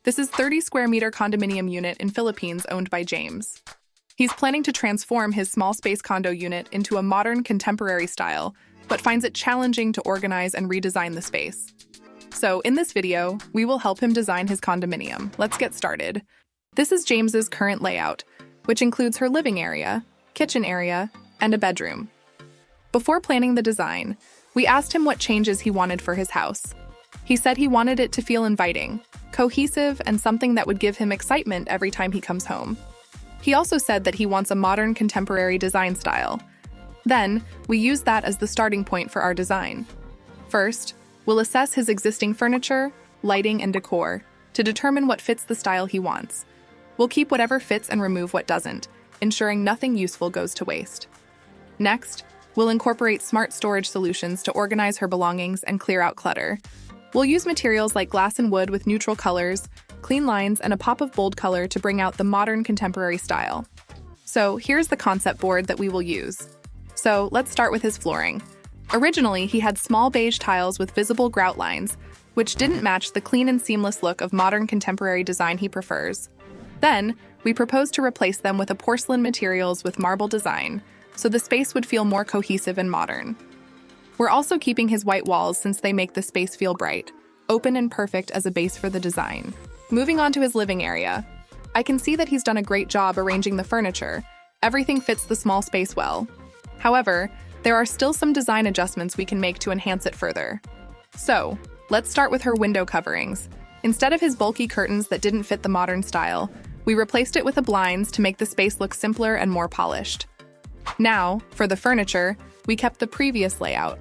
This is 30 square meter condominium unit in Philippines owned by James. He's planning to transform his small space condo unit into a modern contemporary style, but finds it challenging to organize and redesign the space. So in this video, we will help him design his condominium. Let's get started. This is James's current layout, which includes her living area, kitchen area, and a bedroom. Before planning the design, we asked him what changes he wanted for his house. He said he wanted it to feel inviting, cohesive, and something that would give him excitement every time he comes home. He also said that he wants a modern contemporary design style. Then, we use that as the starting point for our design. First, we'll assess his existing furniture, lighting, and decor to determine what fits the style he wants. We'll keep whatever fits and remove what doesn't, ensuring nothing useful goes to waste. Next, we'll incorporate smart storage solutions to organize her belongings and clear out clutter. We'll use materials like glass and wood with neutral colors, clean lines, and a pop of bold color to bring out the modern contemporary style. So here's the concept board that we will use. So let's start with his flooring. Originally, he had small beige tiles with visible grout lines, which didn't match the clean and seamless look of modern contemporary design he prefers. Then, we proposed to replace them with a porcelain materials with marble design, so the space would feel more cohesive and modern. We're also keeping his white walls since they make the space feel bright, open and perfect as a base for the design. Moving on to his living area. I can see that he's done a great job arranging the furniture. Everything fits the small space well. However, there are still some design adjustments we can make to enhance it further. So, let's start with her window coverings. Instead of his bulky curtains that didn't fit the modern style, we replaced it with a blinds to make the space look simpler and more polished. Now, for the furniture, we kept the previous layout.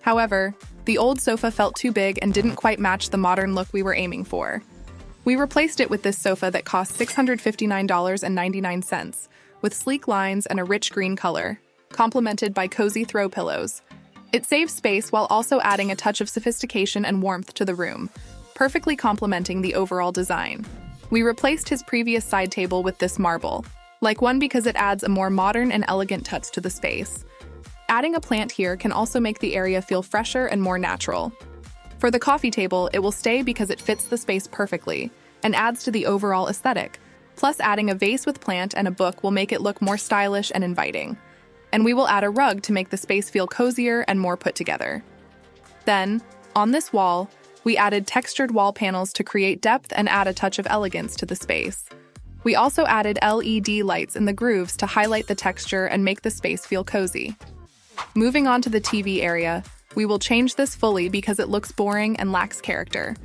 However, the old sofa felt too big and didn't quite match the modern look we were aiming for. We replaced it with this sofa that cost $659.99, with sleek lines and a rich green color, complemented by cozy throw pillows. It saves space while also adding a touch of sophistication and warmth to the room, perfectly complementing the overall design. We replaced his previous side table with this marble, like one because it adds a more modern and elegant touch to the space. Adding a plant here can also make the area feel fresher and more natural. For the coffee table, it will stay because it fits the space perfectly and adds to the overall aesthetic. Plus, adding a vase with plant and a book will make it look more stylish and inviting. And we will add a rug to make the space feel cozier and more put together. Then, on this wall, we added textured wall panels to create depth and add a touch of elegance to the space. We also added LED lights in the grooves to highlight the texture and make the space feel cozy. Moving on to the TV area, we will change this fully because it looks boring and lacks character.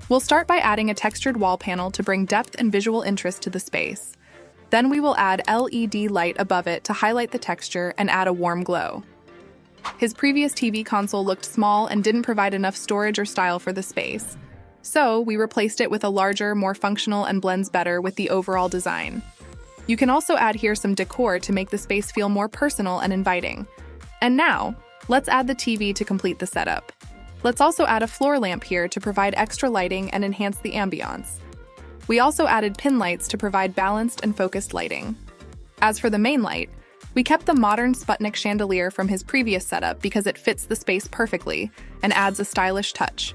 We'll start by adding a textured wall panel to bring depth and visual interest to the space. Then we will add LED light above it to highlight the texture and add a warm glow. His previous TV console looked small and didn't provide enough storage or style for the space. So we replaced it with a larger, more functional, and blends better with the overall design. You can also add here some decor to make the space feel more personal and inviting. And now, let's add the TV to complete the setup. Let's also add a floor lamp here to provide extra lighting and enhance the ambiance. We also added pin lights to provide balanced and focused lighting. As for the main light, we kept the modern Sputnik chandelier from his previous setup because it fits the space perfectly and adds a stylish touch.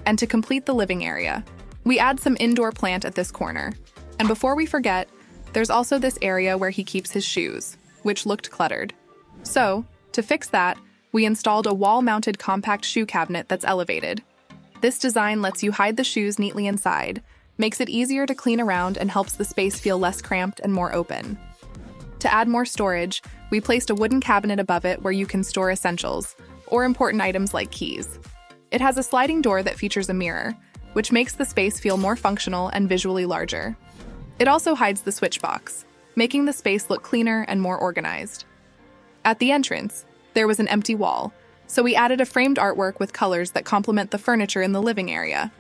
And to complete the living area, we add some indoor plant at this corner. And before we forget, there's also this area where he keeps his shoes, which looked cluttered. So, to fix that, we installed a wall-mounted compact shoe cabinet that's elevated. This design lets you hide the shoes neatly inside, makes it easier to clean around, and helps the space feel less cramped and more open. To add more storage, we placed a wooden cabinet above it where you can store essentials, or important items like keys. It has a sliding door that features a mirror, which makes the space feel more functional and visually larger. It also hides the switch box, making the space look cleaner and more organized. At the entrance, there was an empty wall, so we added a framed artwork with colors that complement the furniture in the living area.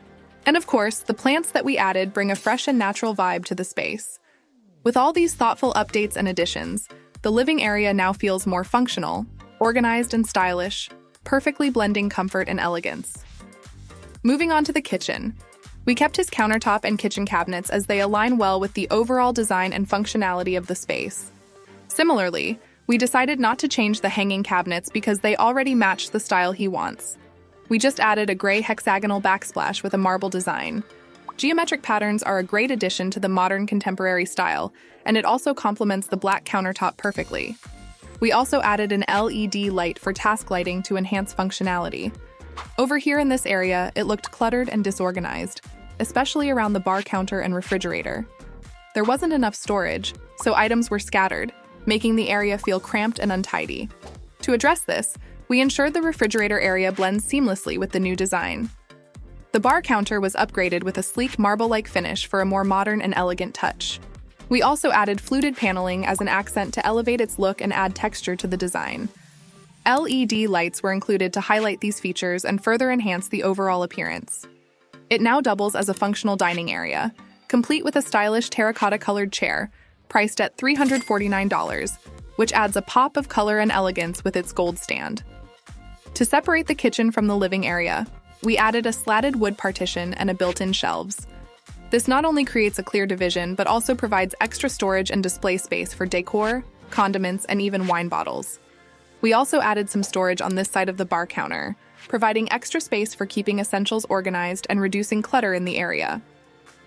And of course, the plants that we added bring a fresh and natural vibe to the space. With all these thoughtful updates and additions, the living area now feels more functional, organized and stylish, perfectly blending comfort and elegance. Moving on to the kitchen, we kept his countertop and kitchen cabinets as they align well with the overall design and functionality of the space. Similarly, we decided not to change the hanging cabinets because they already matched the style he wants. We just added a gray hexagonal backsplash with a marble design. Geometric patterns are a great addition to the modern contemporary style, and it also complements the black countertop perfectly. We also added an LED light for task lighting to enhance functionality. Over here in this area, it looked cluttered and disorganized, especially around the bar counter and refrigerator. There wasn't enough storage, so items were scattered, making the area feel cramped and untidy. To address this, we ensured the refrigerator area blends seamlessly with the new design. The bar counter was upgraded with a sleek marble-like finish for a more modern and elegant touch. We also added fluted paneling as an accent to elevate its look and add texture to the design. LED lights were included to highlight these features and further enhance the overall appearance. It now doubles as a functional dining area, complete with a stylish terracotta-colored chair, priced at $349, which adds a pop of color and elegance with its gold stand. To separate the kitchen from the living area, we added a slatted wood partition and a built-in shelves. This not only creates a clear division, but also provides extra storage and display space for decor, condiments, and even wine bottles. We also added some storage on this side of the bar counter, providing extra space for keeping essentials organized and reducing clutter in the area.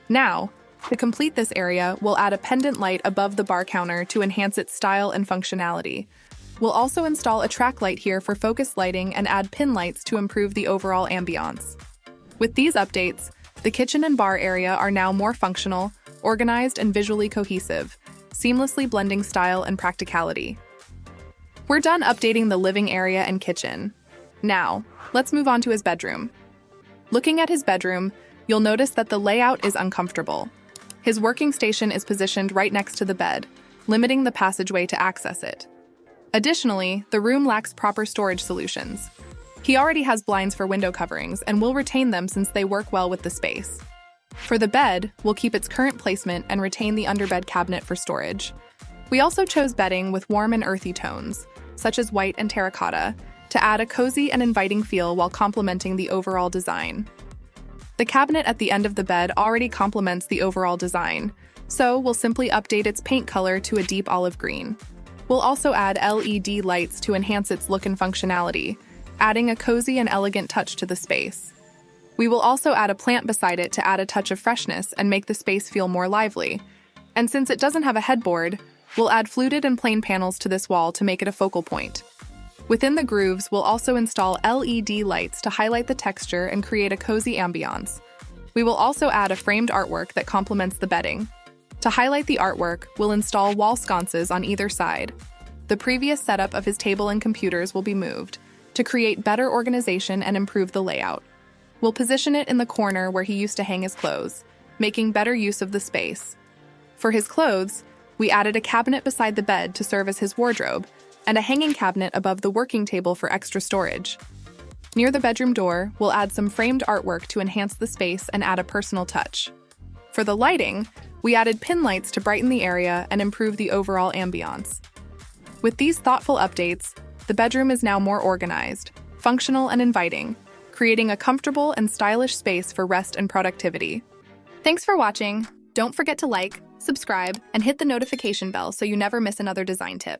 Now, to complete this area, we'll add a pendant light above the bar counter to enhance its style and functionality. We'll also install a track light here for focused lighting and add pin lights to improve the overall ambiance. With these updates, the kitchen and bar area are now more functional, organized, and visually cohesive, seamlessly blending style and practicality. We're done updating the living area and kitchen. Now, let's move on to his bedroom. Looking at his bedroom, you'll notice that the layout is uncomfortable. His working station is positioned right next to the bed, limiting the passageway to access it. Additionally, the room lacks proper storage solutions. He already has blinds for window coverings and will retain them since they work well with the space. For the bed, we'll keep its current placement and retain the underbed cabinet for storage. We also chose bedding with warm and earthy tones, such as white and terracotta, to add a cozy and inviting feel while complementing the overall design. The cabinet at the end of the bed already complements the overall design, so we'll simply update its paint color to a deep olive green. We'll also add LED lights to enhance its look and functionality, adding a cozy and elegant touch to the space. We will also add a plant beside it to add a touch of freshness and make the space feel more lively. And since it doesn't have a headboard, we'll add fluted and plain panels to this wall to make it a focal point. Within the grooves, we'll also install LED lights to highlight the texture and create a cozy ambiance. We will also add a framed artwork that complements the bedding. To highlight the artwork, we'll install wall sconces on either side. The previous setup of his table and computers will be moved to create better organization and improve the layout. We'll position it in the corner where he used to hang his clothes, making better use of the space. For his clothes, we added a cabinet beside the bed to serve as his wardrobe, and a hanging cabinet above the working table for extra storage. Near the bedroom door, we'll add some framed artwork to enhance the space and add a personal touch. For the lighting, we added pin lights to brighten the area and improve the overall ambiance. With these thoughtful updates, the bedroom is now more organized, functional, and inviting, creating a comfortable and stylish space for rest and productivity. Thanks for watching. Don't forget to like, subscribe, and hit the notification bell so you never miss another design tip.